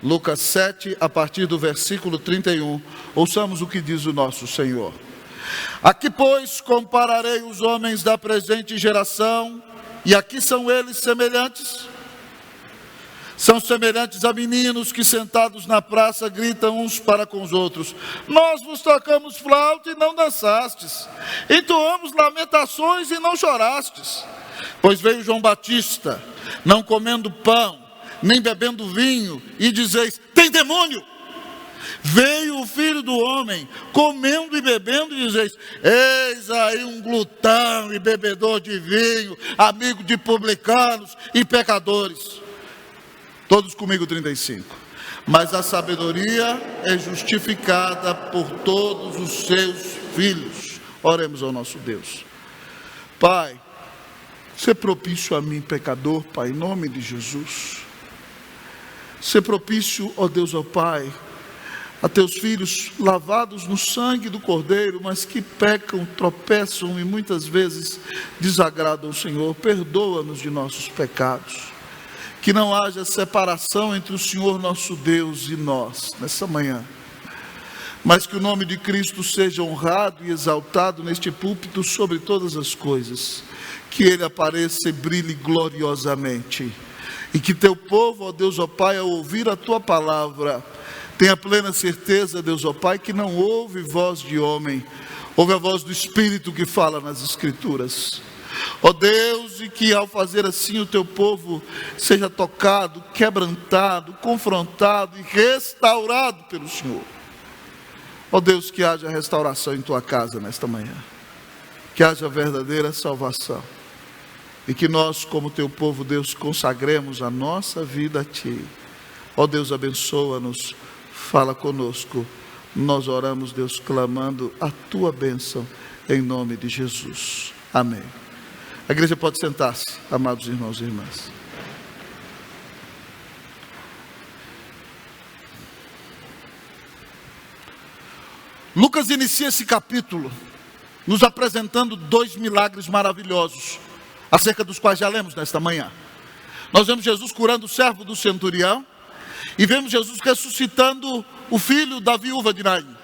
Lucas 7, a partir do versículo 31, ouçamos o que diz o nosso Senhor. A que, pois, compararei os homens da presente geração, e a que são eles semelhantes? São semelhantes a meninos que sentados na praça gritam uns para com os outros: nós vos tocamos flauta e não dançastes, entoamos lamentações e não chorastes. Pois veio João Batista, não comendo pão, nem bebendo vinho, e dizeis: tem demônio. Veio o Filho do Homem, comendo e bebendo, e dizeis: eis aí um glutão e bebedor de vinho, amigo de publicanos e pecadores. Todos comigo, 35. Mas a sabedoria é justificada por todos os seus filhos. Oremos ao nosso Deus. Pai, ser propício a mim, pecador, Pai, em nome de Jesus. Ser propício, ó Deus, ó Pai, a teus filhos lavados no sangue do Cordeiro, mas que pecam, tropeçam e muitas vezes desagradam o Senhor. Perdoa-nos de nossos pecados. Que não haja separação entre o Senhor nosso Deus e nós, nessa manhã. Mas que o nome de Cristo seja honrado e exaltado neste púlpito sobre todas as coisas. Que Ele apareça e brilhe gloriosamente. E que teu povo, ó Deus, ó Pai, ao ouvir a tua palavra, tenha plena certeza, Deus, ó Pai, que não ouve voz de homem, ouve a voz do Espírito que fala nas Escrituras. Ó Deus, e que ao fazer assim o teu povo seja tocado, quebrantado, confrontado e restaurado pelo Senhor. Ó Deus, que haja restauração em tua casa nesta manhã, que haja verdadeira salvação, e que nós, como teu povo, Deus, consagremos a nossa vida a Ti. Ó Deus, abençoa-nos, fala conosco. Nós oramos, Deus, clamando a Tua bênção, em nome de Jesus. Amém. A igreja pode sentar-se, amados irmãos e irmãs. Lucas inicia esse capítulo nos apresentando 2 milagres maravilhosos, acerca dos quais já lemos nesta manhã. Nós vemos Jesus curando o servo do centurião e vemos Jesus ressuscitando o filho da viúva de Naim.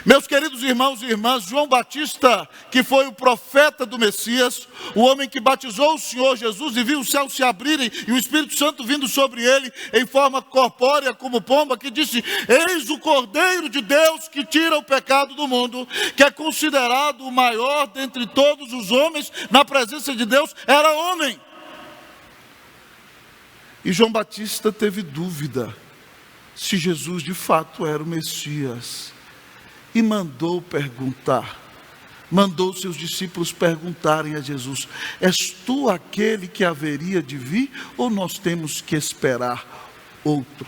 Meus queridos irmãos e irmãs, João Batista, que foi o profeta do Messias, o homem que batizou o Senhor Jesus e viu os céus se abrirem e o Espírito Santo vindo sobre ele em forma corpórea como pomba, que disse: eis o Cordeiro de Deus que tira o pecado do mundo, que é considerado o maior dentre todos os homens na presença de Deus, era homem. E João Batista teve dúvida se Jesus de fato era o Messias. E mandou seus discípulos perguntarem a Jesus: és tu aquele que haveria de vir, ou nós temos que esperar outro?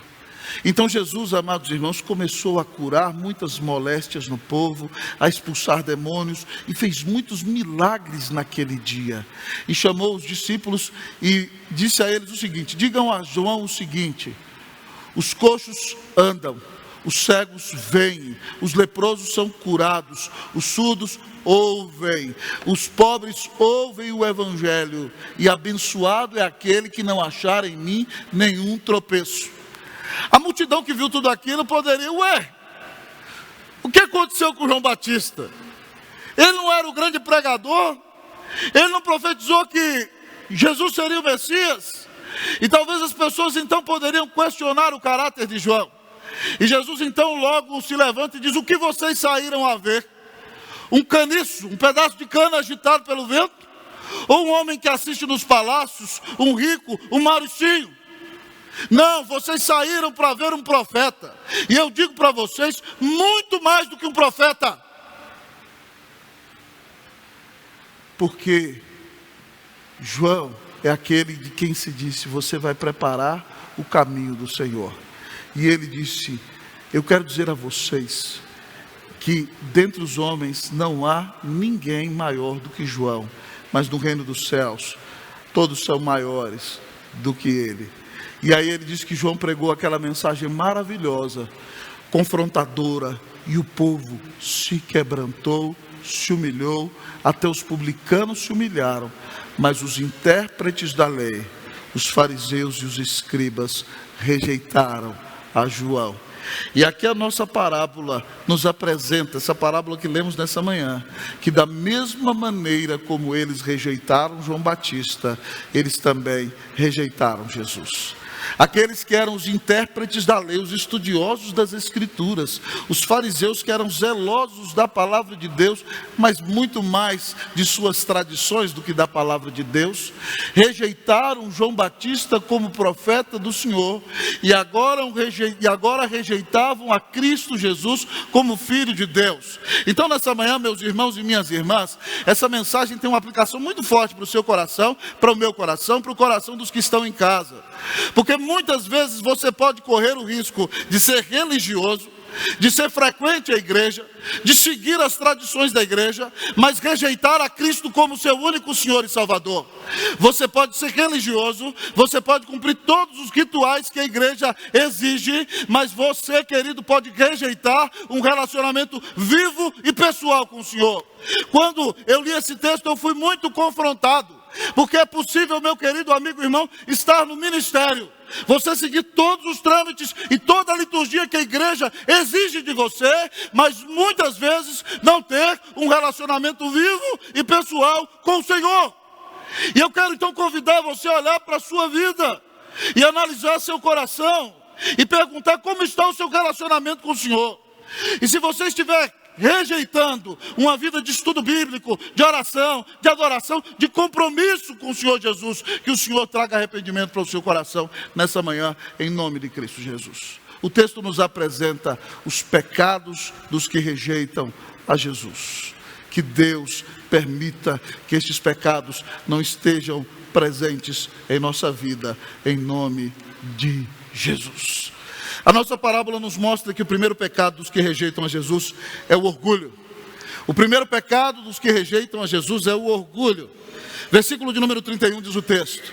Então Jesus, amados irmãos, começou a curar muitas moléstias no povo, a expulsar demônios, e fez muitos milagres naquele dia. E chamou os discípulos e disse a eles o seguinte: digam a João o seguinte: os coxos andam, os cegos veem, os leprosos são curados, os surdos ouvem, os pobres ouvem o Evangelho, e abençoado é aquele que não achar em mim nenhum tropeço. A multidão que viu tudo aquilo poderia: o que aconteceu com João Batista? Ele não era o grande pregador? Ele não profetizou que Jesus seria o Messias? E talvez as pessoas então poderiam questionar o caráter de João. E Jesus então logo se levanta e diz: o que vocês saíram a ver? Um caniço, um pedaço de cana agitado pelo vento? Ou um homem que assiste nos palácios, um rico, um mauricinho? Não, vocês saíram para ver um profeta. E eu digo para vocês, muito mais do que um profeta. Porque João é aquele de quem se disse: você vai preparar o caminho do Senhor. E ele disse: eu quero dizer a vocês que dentre os homens não há ninguém maior do que João, mas no reino dos céus todos são maiores do que ele. E aí ele diz que João pregou aquela mensagem maravilhosa, confrontadora, e o povo se quebrantou, se humilhou, até os publicanos se humilharam, mas os intérpretes da lei, os fariseus e os escribas, rejeitaram a João. E aqui a nossa parábola nos apresenta, essa parábola que lemos nessa manhã, que da mesma maneira como eles rejeitaram João Batista, eles também rejeitaram Jesus. Aqueles que eram os intérpretes da lei, os estudiosos das Escrituras, os fariseus que eram zelosos da palavra de Deus, mas muito mais de suas tradições do que da palavra de Deus, rejeitaram João Batista como profeta do Senhor e agora rejeitavam a Cristo Jesus como Filho de Deus. Então nessa manhã, meus irmãos e minhas irmãs, essa mensagem tem uma aplicação muito forte para o seu coração, para o meu coração, para o coração dos que estão em casa. Porque muitas vezes você pode correr o risco de ser religioso, de ser frequente à igreja, de seguir as tradições da igreja, mas rejeitar a Cristo como seu único Senhor e Salvador. Você pode ser religioso, você pode cumprir todos os rituais que a igreja exige, mas você, querido, pode rejeitar um relacionamento vivo e pessoal com o Senhor. Quando eu li esse texto, eu fui muito confrontado, porque é possível, meu querido amigo e irmão, estar no ministério, você seguir todos os trâmites e toda a liturgia que a igreja exige de você, mas muitas vezes não ter um relacionamento vivo e pessoal com o Senhor. E eu quero então convidar você a olhar para a sua vida e analisar seu coração e perguntar como está o seu relacionamento com o Senhor. E se você estiver rejeitando uma vida de estudo bíblico, de oração, de adoração, de compromisso com o Senhor Jesus, que o Senhor traga arrependimento para o seu coração nessa manhã, em nome de Cristo Jesus. O texto nos apresenta os pecados dos que rejeitam a Jesus. Que Deus permita que estes pecados não estejam presentes em nossa vida, em nome de Jesus. A nossa parábola nos mostra que o primeiro pecado dos que rejeitam a Jesus é o orgulho. O primeiro pecado dos que rejeitam a Jesus é o orgulho. Versículo de número 31 diz o texto: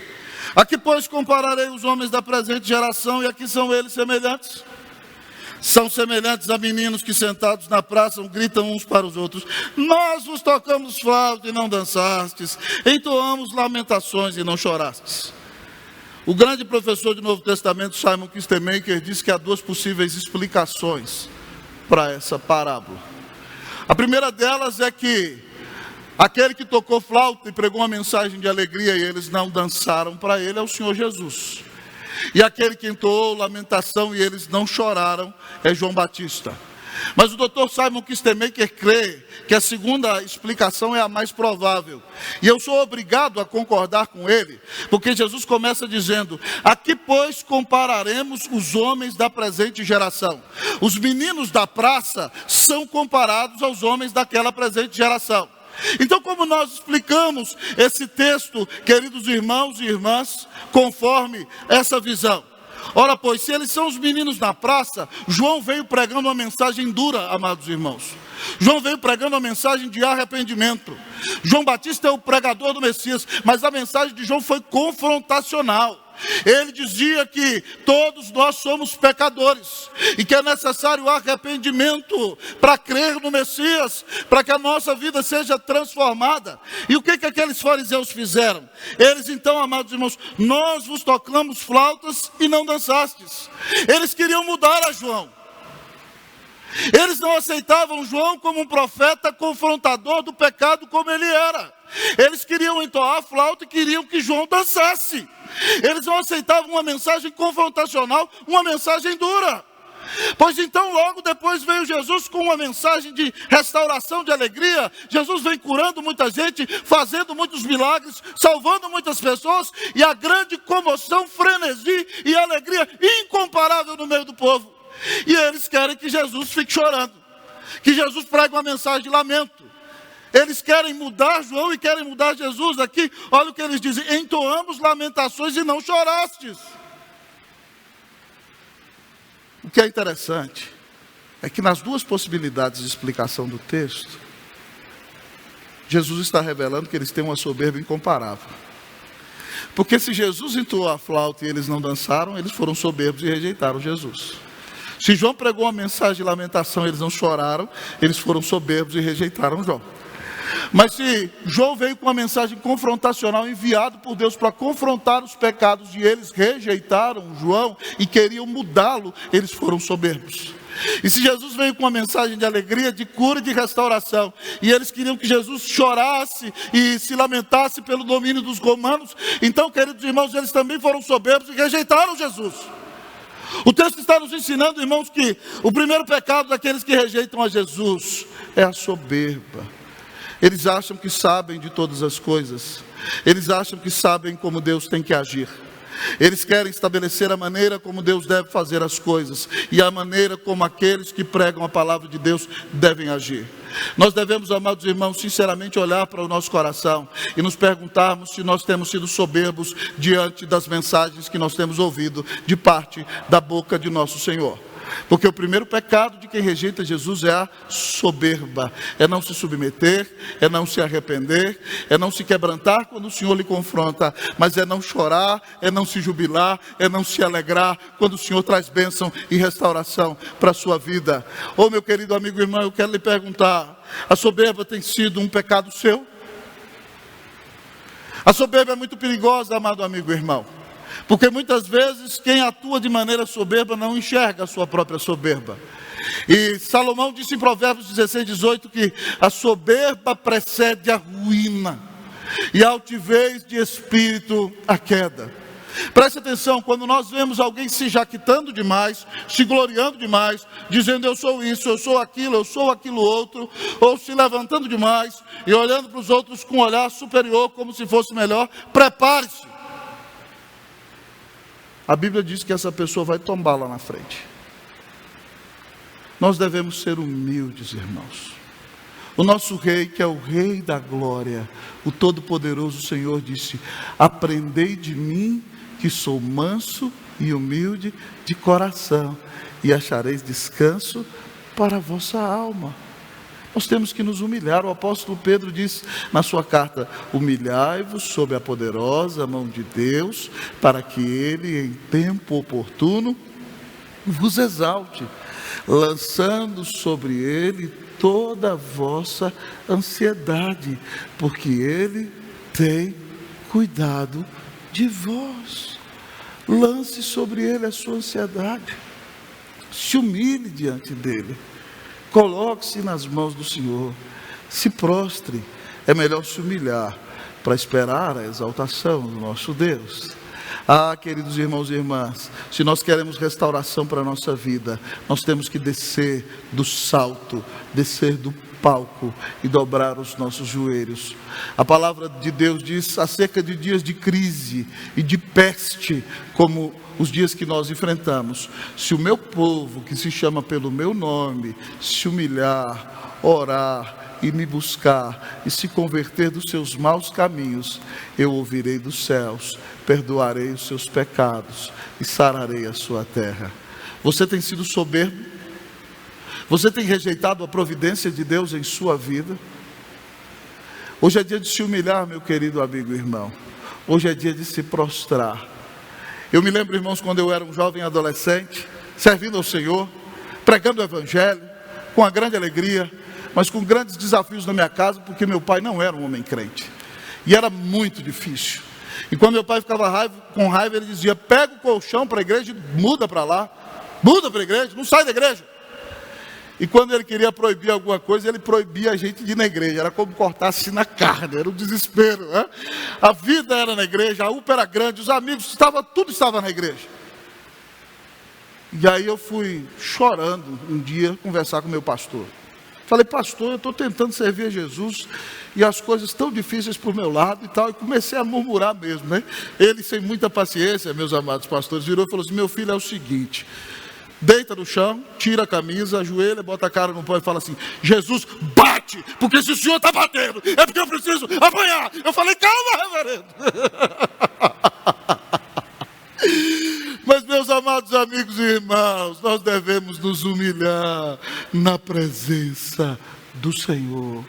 aqui, pois, compararei os homens da presente geração, e aqui são eles semelhantes. São semelhantes a meninos que sentados na praça gritam uns para os outros: nós vos tocamos flauta e não dançastes, entoamos lamentações e não chorastes. O grande professor do Novo Testamento, Simon Kistemaker, diz que há duas possíveis explicações para essa parábola. A primeira delas é que aquele que tocou flauta e pregou uma mensagem de alegria e eles não dançaram para ele é o Senhor Jesus. E aquele que entoou lamentação e eles não choraram é João Batista. Mas o Dr. Simon Kistemaker crê que a segunda explicação é a mais provável. E eu sou obrigado a concordar com ele, porque Jesus começa dizendo: aqui, pois, compararemos os homens da presente geração. Os meninos da praça são comparados aos homens daquela presente geração. Então, como nós explicamos esse texto, queridos irmãos e irmãs, conforme essa visão? Ora, pois, se eles são os meninos da praça, João veio pregando uma mensagem dura, amados irmãos. João veio pregando uma mensagem de arrependimento. João Batista é o pregador do Messias, mas a mensagem de João foi confrontacional. Ele dizia que todos nós somos pecadores e que é necessário arrependimento para crer no Messias, para que a nossa vida seja transformada. E o que aqueles fariseus fizeram? Eles então, amados irmãos, nós vos tocamos flautas e não dançastes. Eles queriam mudar a João. Eles não aceitavam João como um profeta confrontador do pecado como ele era. Eles queriam entoar a flauta e queriam que João dançasse. Eles não aceitavam uma mensagem confrontacional, uma mensagem dura. Pois então, logo depois veio Jesus com uma mensagem de restauração, de alegria. Jesus vem curando muita gente, fazendo muitos milagres, salvando muitas pessoas, e a grande comoção, frenesi e alegria incomparável no meio do povo. E eles querem que Jesus fique chorando, que Jesus pregue uma mensagem de lamento. Eles querem mudar João e querem mudar Jesus aqui. Olha o que eles dizem: entoamos lamentações e não chorastes. O que é interessante é que nas duas possibilidades de explicação do texto, Jesus está revelando que eles têm uma soberba incomparável. Porque se Jesus entoou a flauta e eles não dançaram, eles foram soberbos e rejeitaram Jesus. Se João pregou uma mensagem de lamentação e eles não choraram, eles foram soberbos e rejeitaram João. Mas se João veio com uma mensagem confrontacional, enviado por Deus para confrontar os pecados, e eles rejeitaram João e queriam mudá-lo, eles foram soberbos. E se Jesus veio com uma mensagem de alegria, de cura e de restauração, e eles queriam que Jesus chorasse e se lamentasse pelo domínio dos romanos, então, queridos irmãos, eles também foram soberbos e rejeitaram Jesus. O texto está nos ensinando, irmãos, que o primeiro pecado daqueles que rejeitam a Jesus é a soberba. Eles acham que sabem de todas as coisas. Eles acham que sabem como Deus tem que agir. Eles querem estabelecer a maneira como Deus deve fazer as coisas e a maneira como aqueles que pregam a palavra de Deus devem agir. Nós devemos, amados irmãos, sinceramente olhar para o nosso coração e nos perguntarmos se nós temos sido soberbos diante das mensagens que nós temos ouvido de parte da boca de nosso Senhor. Porque o primeiro pecado de quem rejeita Jesus é a soberba, é não se submeter, é não se arrepender, é não se quebrantar quando o Senhor lhe confronta, mas é não chorar, é não se jubilar, é não se alegrar quando o Senhor traz bênção e restauração para a sua vida. Ô meu querido amigo e irmão, eu quero lhe perguntar, a soberba tem sido um pecado seu? A soberba é muito perigosa, amado amigo e irmão. Porque muitas vezes quem atua de maneira soberba não enxerga a sua própria soberba. E Salomão disse em Provérbios 16, 18 que a soberba precede a ruína e a altivez de espírito a queda. Preste atenção, quando nós vemos alguém se jactando demais, se gloriando demais, dizendo eu sou isso, eu sou aquilo outro, ou se levantando demais e olhando para os outros com um olhar superior como se fosse melhor, prepare-se. A Bíblia diz que essa pessoa vai tombar lá na frente. Nós devemos ser humildes, irmãos. O nosso rei, que é o rei da glória, o todo-poderoso Senhor disse: aprendei de mim, que sou manso e humilde de coração, e achareis descanso para a vossa alma. Nós temos que nos humilhar. O apóstolo Pedro diz na sua carta: humilhai-vos sob a poderosa mão de Deus, para que Ele em tempo oportuno vos exalte, lançando sobre Ele toda a vossa ansiedade, porque Ele tem cuidado de vós. Lance sobre Ele a sua ansiedade, se humilhe diante dEle. Coloque-se nas mãos do Senhor, se prostre. É melhor se humilhar para esperar a exaltação do nosso Deus. Ah, queridos irmãos e irmãs, se nós queremos restauração para a nossa vida, nós temos que descer do salto, descer do palco e dobrar os nossos joelhos. A palavra de Deus diz acerca de dias de crise e de peste, como os dias que nós enfrentamos: se o meu povo, que se chama pelo meu nome, se humilhar, orar e me buscar e se converter dos seus maus caminhos, eu ouvirei dos céus, perdoarei os seus pecados e sararei a sua terra. Você tem sido soberbo? Você tem rejeitado a providência de Deus em sua vida? Hoje é dia de se humilhar, meu querido amigo e irmão. Hoje é dia de se prostrar. Eu me lembro, irmãos, quando eu era um jovem adolescente, servindo ao Senhor, pregando o Evangelho, com uma grande alegria, mas com grandes desafios na minha casa, porque meu pai não era um homem crente. E era muito difícil. E quando meu pai ficava com raiva, ele dizia: pega o colchão para a igreja e muda para lá. Muda para a igreja, não sai da igreja. E quando ele queria proibir alguma coisa, ele proibia a gente de ir na igreja. Era como cortar-se na carne, era um desespero, né? A vida era na igreja, a UPA era grande, os amigos, tudo estava na igreja. E aí eu fui chorando um dia conversar com meu pastor. Falei: pastor, eu estou tentando servir a Jesus e as coisas tão difíceis por meu lado e tal. E comecei a murmurar mesmo, né? Ele, sem muita paciência, meus amados pastores, virou e falou assim: meu filho, é o seguinte, deita no chão, tira a camisa, ajoelha, bota a cara no pão e fala assim: Jesus, bate, porque se o senhor está batendo, é porque eu preciso apanhar. Eu falei: calma, reverendo. Mas, meus amados amigos e irmãos, nós devemos nos humilhar na presença do Senhor.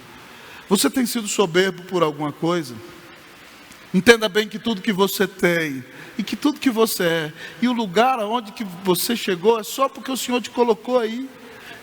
Você tem sido soberbo por alguma coisa? Entenda bem que tudo que você tem e que tudo que você é e o lugar aonde que você chegou é só porque o Senhor te colocou aí.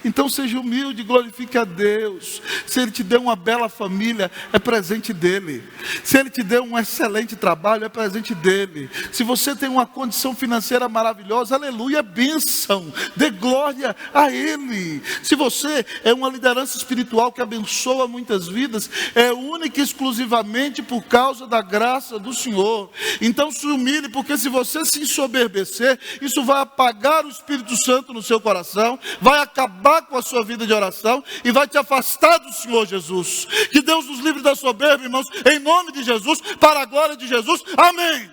Então seja humilde, glorifique a Deus. Se Ele te deu uma bela família, é presente dEle. Se Ele te deu um excelente trabalho, é presente dEle. Se você tem uma condição financeira maravilhosa, aleluia, bênção, dê glória a Ele. Se você é uma liderança espiritual que abençoa muitas vidas, é única e exclusivamente por causa da graça do Senhor. Então se humilhe, porque se você se ensoberbecer, isso vai apagar o Espírito Santo no seu coração, vai acabar com a sua vida de oração e vai te afastar do Senhor Jesus. Que Deus nos livre da soberba, irmãos, em nome de Jesus, para a glória de Jesus, amém.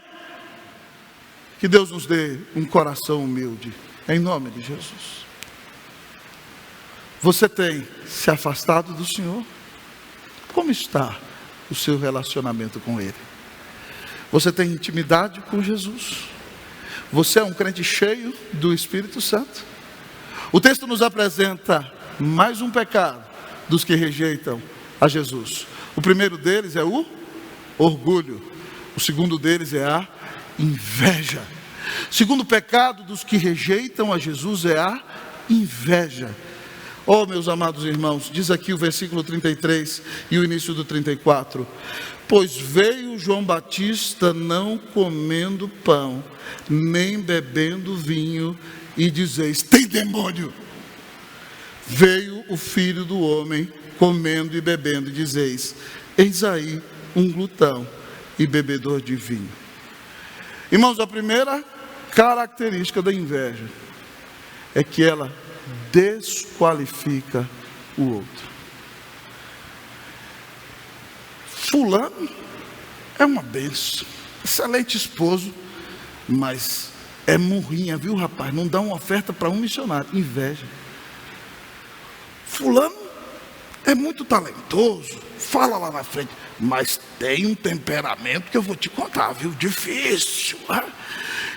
Que Deus nos dê um coração humilde, em nome de Jesus. Você tem se afastado do Senhor? Como está o seu relacionamento com Ele? Você tem intimidade com Jesus? Você é um crente cheio do Espírito Santo? O texto nos apresenta mais um pecado dos que rejeitam a Jesus. O primeiro deles é o orgulho. O segundo deles é a inveja. O segundo pecado dos que rejeitam a Jesus é a inveja. Oh, meus amados irmãos, diz aqui o versículo 33 e o início do 34. Pois veio João Batista não comendo pão, nem bebendo vinho, e dizeis, tem demônio. Veio o Filho do Homem comendo e bebendo, e dizeis, eis aí um glutão e bebedor de vinho. Irmãos, a primeira característica da inveja é que ela desqualifica o outro. Fulano é uma bênção, excelente esposo, mas é murrinha, viu, rapaz? Não dá uma oferta para um missionário. Inveja. Fulano é muito talentoso, fala lá na frente, mas tem um temperamento que eu vou te contar, viu? Difícil. Né?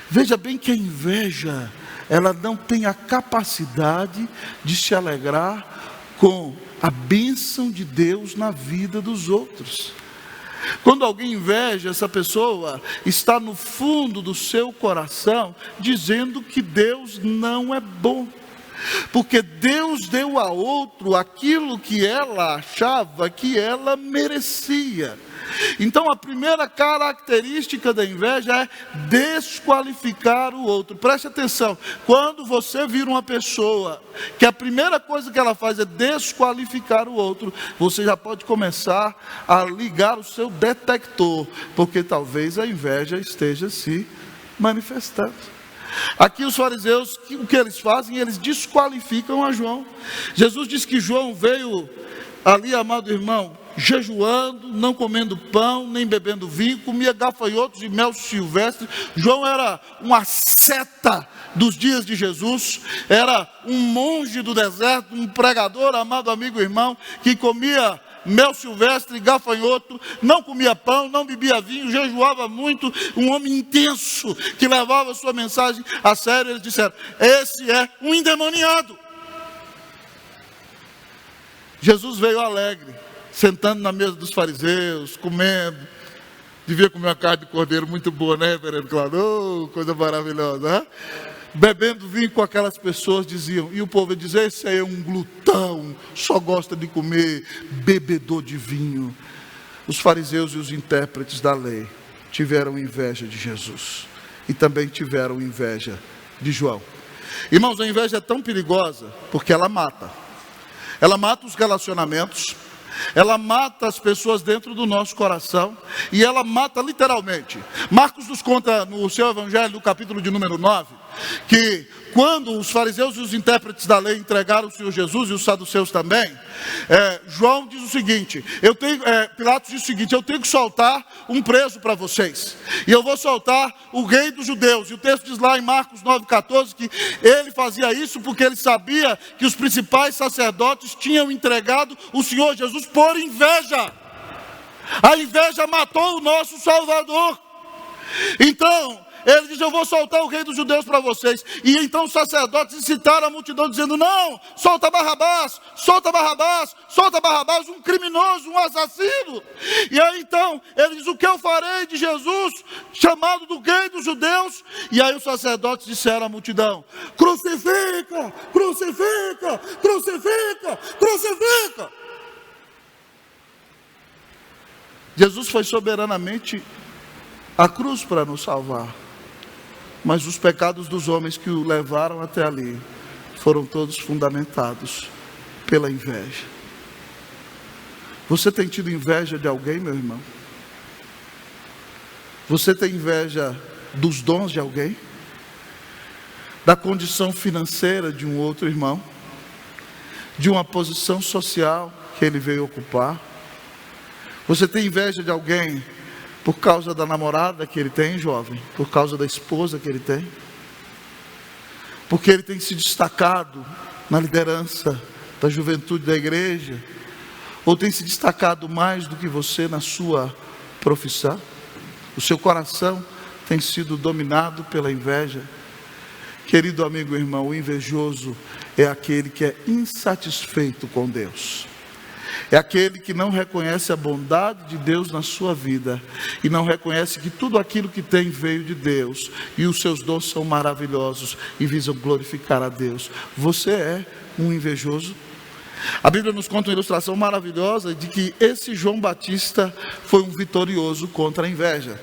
Veja bem que a inveja, ela não tem a capacidade de se alegrar com a bênção de Deus na vida dos outros. Quando alguém inveja, essa pessoa está no fundo do seu coração dizendo que Deus não é bom, porque Deus deu a outro aquilo que ela achava que ela merecia. Então a primeira característica da inveja é desqualificar o outro. Preste atenção, quando você vira uma pessoa que a primeira coisa que ela faz é desqualificar o outro, você já pode começar a ligar o seu detector, porque talvez a inveja esteja se manifestando. Aqui os fariseus, o que eles fazem? Eles desqualificam a João. Jesus diz que João veio ali, amado irmão, jejuando, não comendo pão, nem bebendo vinho, comia gafanhotos e mel silvestre. João era um asceta dos dias de Jesus, era um monge do deserto, um pregador, amado amigo irmão, que comia mel silvestre, gafanhoto, não comia pão, não bebia vinho, jejuava muito, um homem intenso, que levava a sua mensagem a sério. Eles disseram, esse é um endemoniado. Jesus veio alegre, sentando na mesa dos fariseus, comendo, devia comer uma carne de cordeiro muito boa, né, reverendo Claudio? Oh, coisa maravilhosa, né? Bebendo vinho com aquelas pessoas, diziam, e o povo dizia, esse aí é um glutão, só gosta de comer, bebedor de vinho. Os fariseus e os intérpretes da lei tiveram inveja de Jesus, e também tiveram inveja de João. Irmãos, a inveja é tão perigosa, porque ela mata os relacionamentos, ela mata as pessoas dentro do nosso coração, e ela mata literalmente. Marcos nos conta no seu evangelho, no capítulo de número 9, que quando os fariseus e os intérpretes da lei entregaram o Senhor Jesus, e os saduceus também, João diz o seguinte, Pilatos diz o seguinte, eu tenho que soltar um preso para vocês, e eu vou soltar o rei dos judeus. E o texto diz lá em Marcos 9,14, que ele fazia isso porque ele sabia que os principais sacerdotes tinham entregado o Senhor Jesus por inveja. A inveja matou o nosso Salvador. Então, Ele diz: eu vou soltar o rei dos judeus para vocês. E então os sacerdotes incitaram a multidão dizendo: não, solta Barrabás, solta Barrabás, solta Barrabás, um criminoso, um assassino. E aí então ele diz: o que eu farei de Jesus, chamado do rei dos judeus? E aí os sacerdotes disseram à multidão: crucifica, crucifica, crucifica, crucifica. Jesus foi soberanamente à cruz para nos salvar, mas os pecados dos homens que o levaram até ali foram todos fundamentados pela inveja. Você tem tido inveja de alguém, meu irmão? Você tem inveja dos dons de alguém? Da condição financeira de um outro irmão? De uma posição social que ele veio ocupar? Você tem inveja de alguém por causa da namorada que ele tem, jovem? Por causa da esposa que ele tem? Porque ele tem se destacado na liderança da juventude da igreja? Ou tem se destacado mais do que você na sua profissão? O seu coração tem sido dominado pela inveja? Querido amigo e irmão, o invejoso é aquele que é insatisfeito com Deus. É aquele que não reconhece a bondade de Deus na sua vida e não reconhece que tudo aquilo que tem veio de Deus e os seus dons são maravilhosos e visam glorificar a Deus. Você é um invejoso? A Bíblia nos conta uma ilustração maravilhosa de que esse João Batista foi um vitorioso contra a inveja.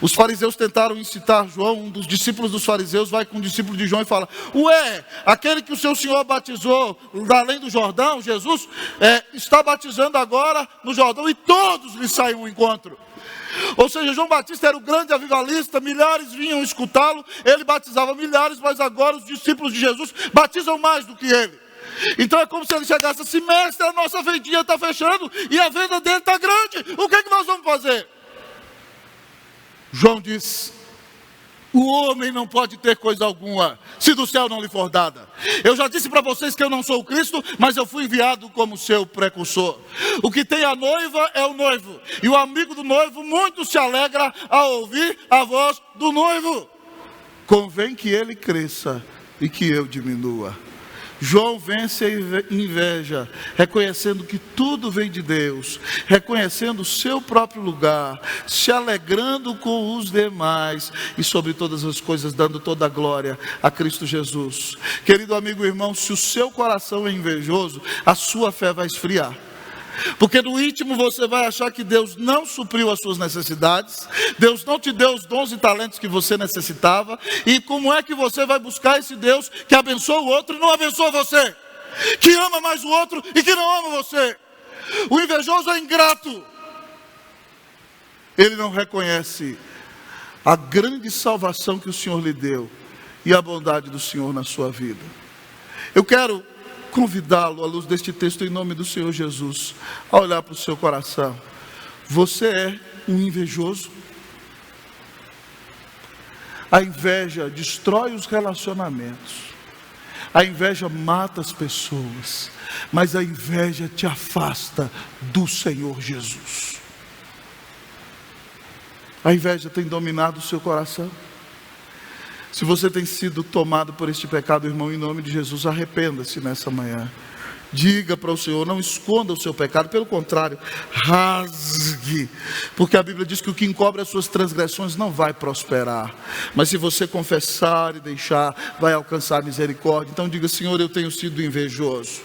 Os fariseus tentaram incitar João. Um dos discípulos dos fariseus vai com o discípulo de João e fala: ué, aquele que o seu Senhor batizou além do Jordão, Jesus, está batizando agora no Jordão, e todos lhe saem ao encontro. Ou seja, João Batista era o grande avivalista, milhares vinham escutá-lo, ele batizava milhares, mas agora os discípulos de Jesus batizam mais do que ele. Então é como se ele chegasse assim: mestre, a nossa vendinha está fechando e a venda dele está grande, o que é que nós vamos fazer? João diz: o homem não pode ter coisa alguma se do céu não lhe for dada. Eu já disse para vocês que eu não sou o Cristo, mas eu fui enviado como seu precursor. O que tem a noiva é o noivo, e o amigo do noivo muito se alegra ao ouvir a voz do noivo. Convém que ele cresça e que eu diminua. João vence a inveja, reconhecendo que tudo vem de Deus, reconhecendo o seu próprio lugar, se alegrando com os demais e sobre todas as coisas dando toda a glória a Cristo Jesus. Querido amigo e irmão, se o seu coração é invejoso, a sua fé vai esfriar. Porque no íntimo você vai achar que Deus não supriu as suas necessidades, Deus não te deu os dons e talentos que você necessitava. E como é que você vai buscar esse Deus que abençoa o outro e não abençoa você? Que ama mais o outro e que não ama você? O invejoso é ingrato. Ele não reconhece a grande salvação que o Senhor lhe deu e a bondade do Senhor na sua vida. Eu quero convidá-lo, à luz deste texto, em nome do Senhor Jesus, a olhar para o seu coração. Você é um invejoso? A inveja destrói os relacionamentos, a inveja mata as pessoas, mas a inveja te afasta do Senhor Jesus. A inveja tem dominado o seu coração? Se você tem sido tomado por este pecado, irmão, em nome de Jesus, arrependa-se nessa manhã. Diga para o Senhor, não esconda o seu pecado, pelo contrário, rasgue, porque a Bíblia diz que o que encobre as suas transgressões não vai prosperar, mas se você confessar e deixar, vai alcançar misericórdia. Então diga: Senhor, eu tenho sido invejoso,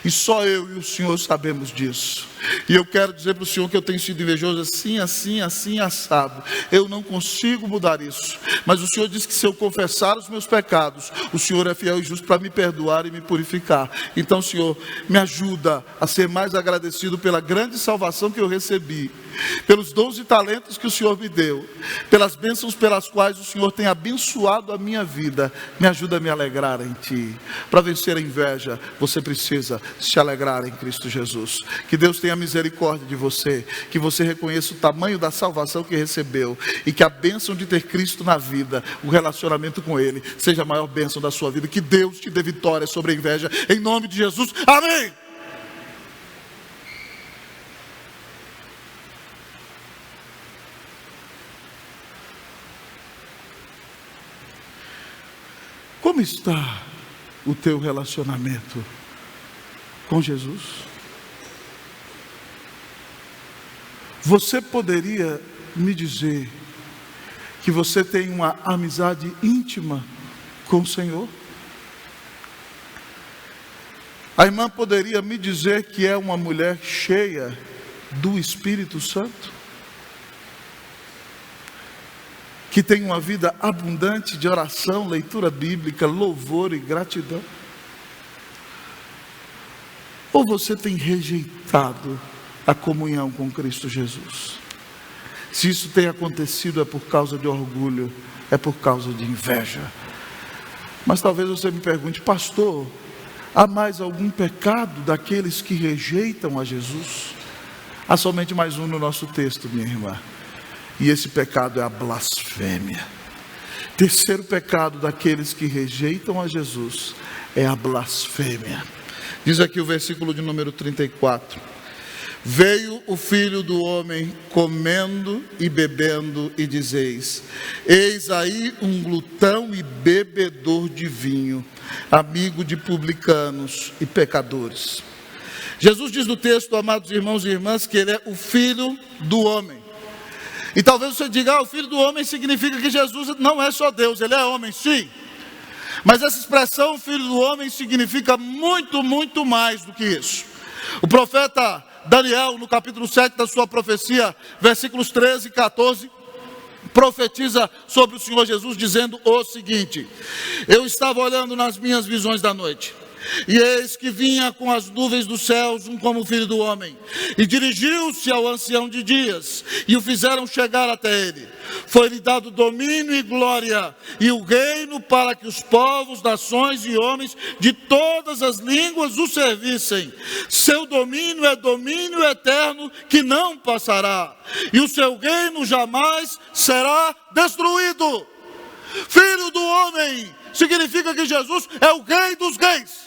e só eu e o Senhor sabemos disso, e eu quero dizer para o Senhor que eu tenho sido invejoso assim, assim, assim, assado. Eu não consigo mudar isso, mas o Senhor diz que se eu confessar os meus pecados, o Senhor é fiel e justo para me perdoar e me purificar. Então, Senhor, me ajuda a ser mais agradecido pela grande salvação que eu recebi, pelos dons e talentos que o Senhor me deu, pelas bênçãos pelas quais o Senhor tem abençoado a minha vida. Me ajuda a me alegrar em Ti. Para vencer a inveja, você precisa se alegrar em Cristo Jesus. Que Deus tenha misericórdia de você, que você reconheça o tamanho da salvação que recebeu, e que a bênção de ter Cristo na vida, o relacionamento com Ele, seja a maior bênção da sua vida. Que Deus te dê vitória sobre a inveja, em nome de Jesus, amém. Como está o teu relacionamento com Jesus? Você poderia me dizer que você tem uma amizade íntima com o Senhor? A irmã poderia me dizer que é uma mulher cheia do Espírito Santo? Que tem uma vida abundante de oração, leitura bíblica, louvor e gratidão? Ou você tem rejeitado a comunhão com Cristo Jesus? Se isso tem acontecido é por causa de orgulho, é por causa de inveja. Mas talvez você me pergunte: pastor, há mais algum pecado daqueles que rejeitam a Jesus? Há somente mais um no nosso texto, minha irmã. E esse pecado é a blasfêmia. Terceiro pecado daqueles que rejeitam a Jesus é a blasfêmia. Diz aqui o versículo de número 34. Veio o Filho do Homem comendo e bebendo, e dizeis: eis aí um glutão e bebedor de vinho, amigo de publicanos e pecadores. Jesus diz no texto, amados irmãos e irmãs, que ele é o Filho do Homem. E talvez você diga: o Filho do Homem significa que Jesus não é só Deus, ele é homem, sim. Mas essa expressão, Filho do Homem, significa muito, muito mais do que isso. O profeta Daniel, no capítulo 7 da sua profecia, versículos 13 e 14, profetiza sobre o Senhor Jesus, dizendo o seguinte: eu estava olhando nas minhas visões da noite, e eis que vinha com as nuvens dos céus um como filho do homem, e dirigiu-se ao ancião de dias, e o fizeram chegar até ele. Foi-lhe dado domínio e glória, e o reino, para que os povos, nações e homens de todas as línguas o servissem. Seu domínio é domínio eterno, que não passará, e o seu reino jamais será destruído. Filho do homem significa que Jesus é o Rei dos reis,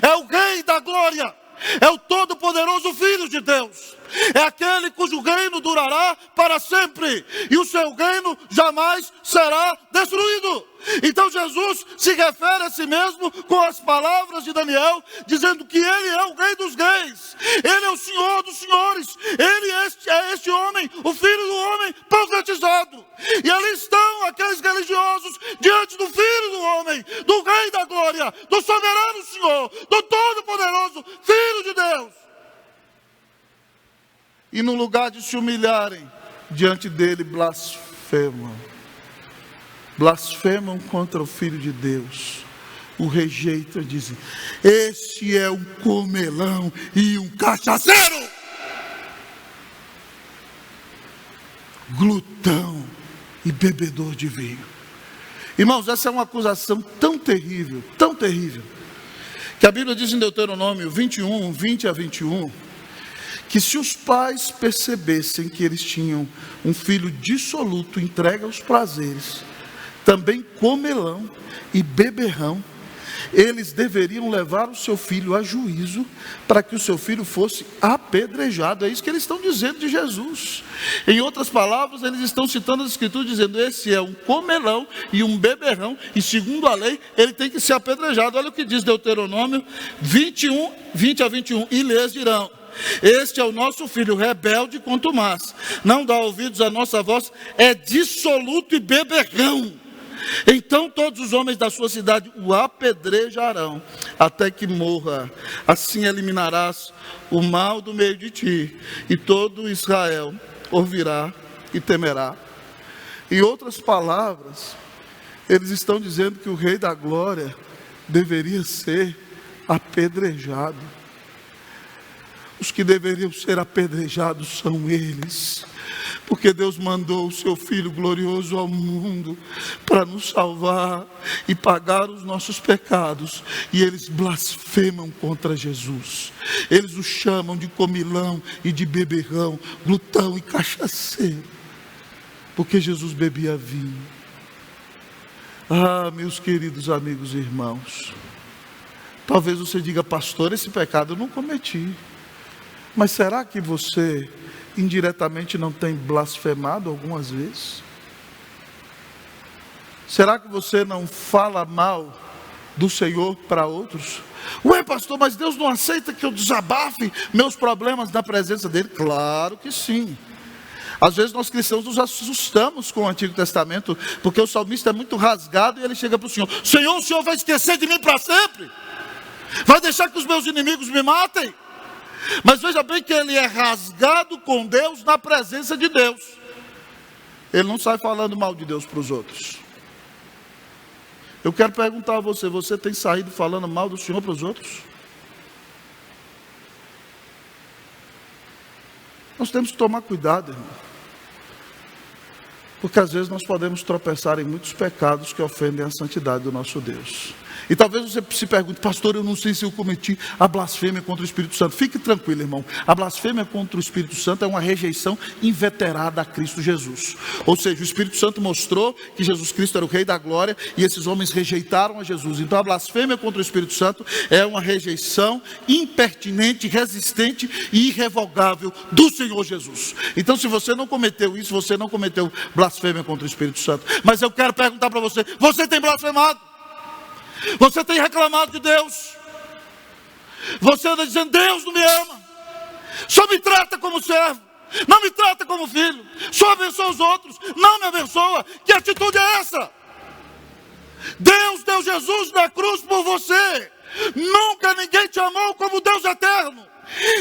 é o Rei da glória, é o todo-poderoso Filho de Deus, é aquele cujo reino durará para sempre, e o seu reino jamais será destruído. Então Jesus se refere a si mesmo com as palavras de Daniel, dizendo que ele é o Rei dos reis, ele é o Senhor dos senhores, ele é este homem, o Filho do homem profetizado. E ali estão aqueles religiosos diante do Filho do homem, do Rei da glória, do soberano Senhor, do todo-poderoso Filho de Deus. E no lugar de se humilharem diante dele, blasfemam. Blasfemam contra o Filho de Deus, o rejeitam e dizem: este é um comelão e um cachaceiro, glutão e bebedor de vinho. Irmãos, essa é uma acusação tão terrível, que a Bíblia diz em Deuteronômio 21, 20 a 21, que se os pais percebessem que eles tinham um filho dissoluto, entregue aos prazeres, também comelão e beberrão, eles deveriam levar o seu filho a juízo, para que o seu filho fosse apedrejado. É isso que eles estão dizendo de Jesus. Em outras palavras, eles estão citando as Escrituras, dizendo: esse é um comelão e um beberrão, e segundo a lei, ele tem que ser apedrejado. Olha o que diz Deuteronômio 21, 20 a 21, e lhes dirão: este é o nosso filho rebelde com Tomás, não dá ouvidos à nossa voz, é dissoluto e beberrão. Então todos os homens da sua cidade o apedrejarão até que morra. Assim eliminarás o mal do meio de ti, e todo Israel ouvirá e temerá. Em outras palavras, eles estão dizendo que o Rei da Glória deveria ser apedrejado. Os que deveriam ser apedrejados são eles, porque Deus mandou o seu Filho glorioso ao mundo para nos salvar e pagar os nossos pecados, e eles blasfemam contra Jesus. Eles o chamam de comilão e de beberrão, glutão e cachaceiro, porque Jesus bebia vinho. Ah, meus queridos amigos e irmãos, talvez você diga: pastor, esse pecado eu não cometi. Mas será que você indiretamente não tem blasfemado algumas vezes? Será que você não fala mal do Senhor para outros. Ué, pastor, mas Deus não aceita que eu desabafe meus problemas na presença dele? Claro que sim. Às vezes nós cristãos nos assustamos com o Antigo Testamento, porque o salmista é muito rasgado e ele chega para o Senhor: Senhor, o Senhor vai esquecer de mim para sempre? Vai deixar que os meus inimigos me matem? Mas veja bem que ele é rasgado com Deus na presença de Deus. Ele não sai falando mal de Deus para os outros. Eu quero perguntar a você: você tem saído falando mal do Senhor para os outros? Nós temos que tomar cuidado, irmão. Porque às vezes nós podemos tropeçar em muitos pecados que ofendem a santidade do nosso Deus. E talvez você se pergunte: pastor, eu não sei se eu cometi a blasfêmia contra o Espírito Santo. Fique tranquilo, irmão. A blasfêmia contra o Espírito Santo é uma rejeição inveterada a Cristo Jesus. Ou seja, o Espírito Santo mostrou que Jesus Cristo era o Rei da Glória e esses homens rejeitaram a Jesus. Então a blasfêmia contra o Espírito Santo é uma rejeição impertinente, resistente e irrevogável do Senhor Jesus. Então, se você não cometeu isso, você não cometeu blasfêmia contra o Espírito Santo. Mas eu quero perguntar para você: você tem blasfemado? Você tem reclamado de Deus? Você anda dizendo: Deus não me ama, só me trata como servo, não me trata como filho, só abençoa os outros, não me abençoa. Que atitude é essa? Deus deu Jesus na cruz por você. Nunca ninguém te amou como Deus eterno.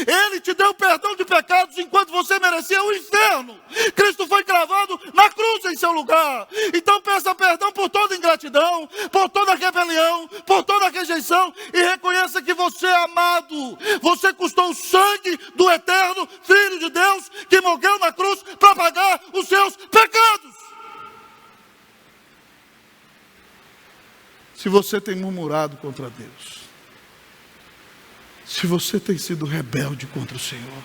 Ele te deu perdão de pecados enquanto você merecia o inferno. Cristo foi cravado na cruz em seu lugar. Então peça perdão por toda ingratidão, por toda rebelião, por toda rejeição, e reconheça que você é amado. Você custou o sangue do eterno Filho de Deus, que morreu na cruz para pagar os seus pecados. Se você tem murmurado contra Deus, se você tem sido rebelde contra o Senhor,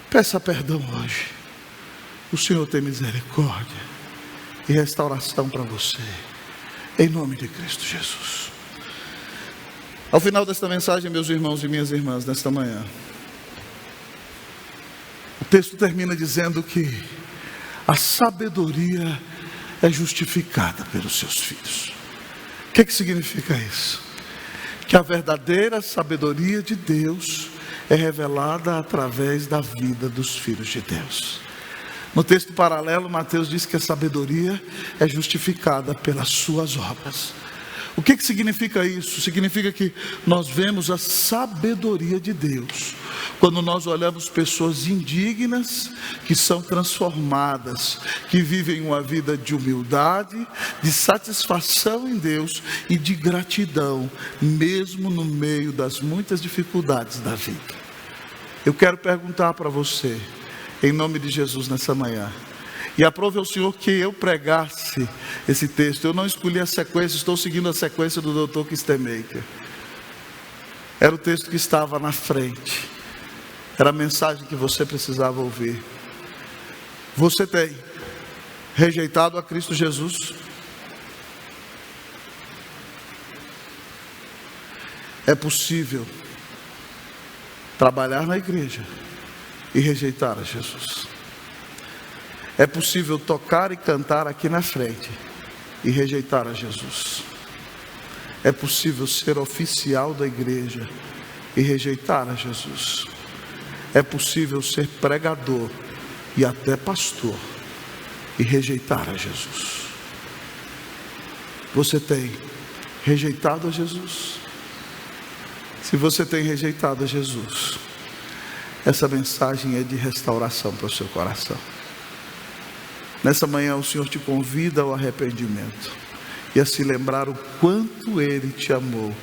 peça perdão hoje. O Senhor tem misericórdia e restauração para você, em nome de Cristo Jesus. Ao final desta mensagem, meus irmãos e minhas irmãs, nesta manhã, o texto termina dizendo que a sabedoria é justificada pelos seus filhos. O que significa isso? Que a verdadeira sabedoria de Deus é revelada através da vida dos filhos de Deus. No texto paralelo, Mateus diz que a sabedoria é justificada pelas suas obras. O que significa isso? Significa que nós vemos a sabedoria de Deus quando nós olhamos pessoas indignas que são transformadas, que vivem uma vida de humildade, de satisfação em Deus e de gratidão, mesmo no meio das muitas dificuldades da vida. Eu quero perguntar para você, em nome de Jesus, nessa manhã, e aprove ao Senhor que eu pregasse esse texto. Eu não escolhi a sequência, estou seguindo a sequência do Dr. Kistemaker. Era o texto que estava na frente, era a mensagem que você precisava ouvir. Você tem rejeitado a Cristo Jesus? É possível trabalhar na igreja e rejeitar a Jesus. É possível tocar e cantar aqui na frente e rejeitar a Jesus. É possível ser oficial da igreja e rejeitar a Jesus. É possível ser pregador e até pastor e rejeitar a Jesus. Você tem rejeitado a Jesus? Se você tem rejeitado a Jesus, essa mensagem é de restauração para o seu coração. Nessa manhã o Senhor te convida ao arrependimento e a se lembrar o quanto Ele te amou,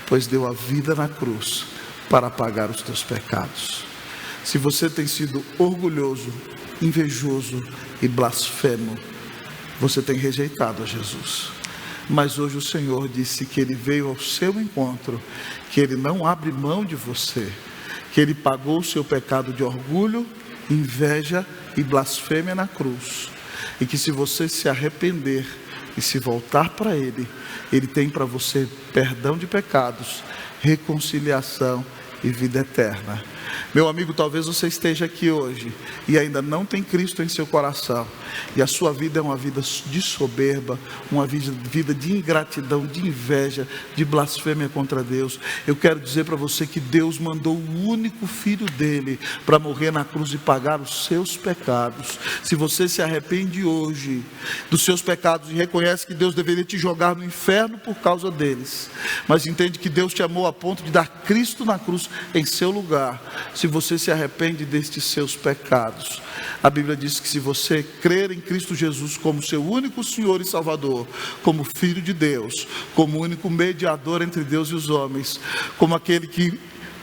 pois deu a vida na cruz para pagar os teus pecados. Se você tem sido orgulhoso, invejoso e blasfemo, você tem rejeitado a Jesus. Mas hoje o Senhor disse que Ele veio ao seu encontro, que Ele não abre mão de você, que Ele pagou o seu pecado de orgulho, inveja e blasfêmia na cruz. E que se você se arrepender e se voltar para Ele, Ele tem para você perdão de pecados, reconciliação e vida eterna. Meu amigo, talvez você esteja aqui hoje e ainda não tem Cristo em seu coração, e a sua vida é uma vida de soberba, uma vida de ingratidão, de inveja, de blasfêmia contra Deus. Eu quero dizer para você que Deus mandou o único Filho dele para morrer na cruz e pagar os seus pecados. Se você se arrepende hoje dos seus pecados e reconhece que Deus deveria te jogar no inferno por causa deles, mas entende que Deus te amou a ponto de dar Cristo na cruz em seu lugar, se você se arrepende destes seus pecados, a Bíblia diz que se você crer em Cristo Jesus como seu único Senhor e Salvador, como Filho de Deus, como único mediador entre Deus e os homens, como aquele que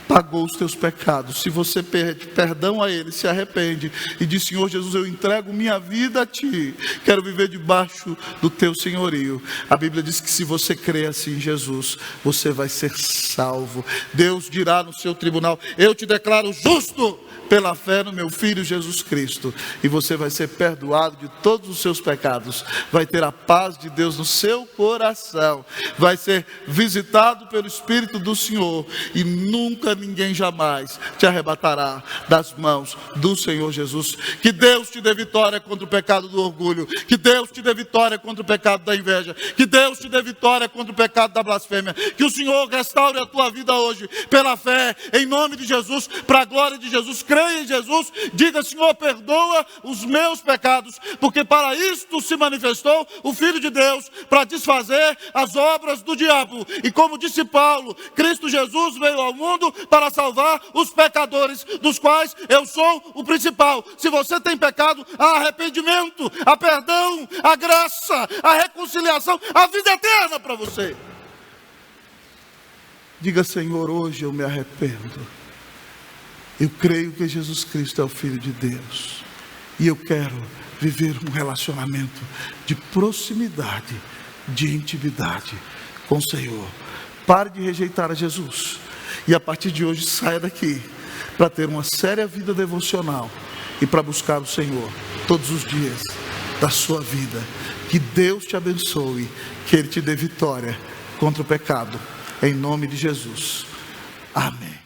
pagou os teus pecados, se você pede perdão a Ele, se arrepende e diz: Senhor Jesus, eu entrego minha vida a Ti, quero viver debaixo do Teu senhorio. A Bíblia diz que se você crer assim em Jesus, você vai ser salvo. Deus dirá no seu tribunal: eu te declaro justo pela fé no meu Filho Jesus Cristo, e você vai ser perdoado de todos os seus pecados, vai ter a paz de Deus no seu coração, vai ser visitado pelo Espírito do Senhor, e nunca ninguém jamais te arrebatará das mãos do Senhor Jesus. Que Deus te dê vitória contra o pecado do orgulho, que Deus te dê vitória contra o pecado da inveja, que Deus te dê vitória contra o pecado da blasfêmia, que o Senhor restaure a tua vida hoje, pela fé, em nome de Jesus, para a glória de Jesus. Creia em Jesus, diga: Senhor, perdoa os meus pecados, porque para isto se manifestou o Filho de Deus, para desfazer as obras do diabo. E como disse Paulo, Cristo Jesus veio ao mundo para salvar os pecadores, dos quais eu sou o principal. Se você tem pecado, há arrependimento, há perdão, há graça, há reconciliação, há vida eterna para você. Diga: Senhor, hoje eu me arrependo. Eu creio que Jesus Cristo é o Filho de Deus, e eu quero viver um relacionamento de proximidade, de intimidade com o Senhor. Pare de rejeitar a Jesus, e a partir de hoje saia daqui para ter uma séria vida devocional e para buscar o Senhor todos os dias da sua vida. Que Deus te abençoe, que Ele te dê vitória contra o pecado, em nome de Jesus. Amém.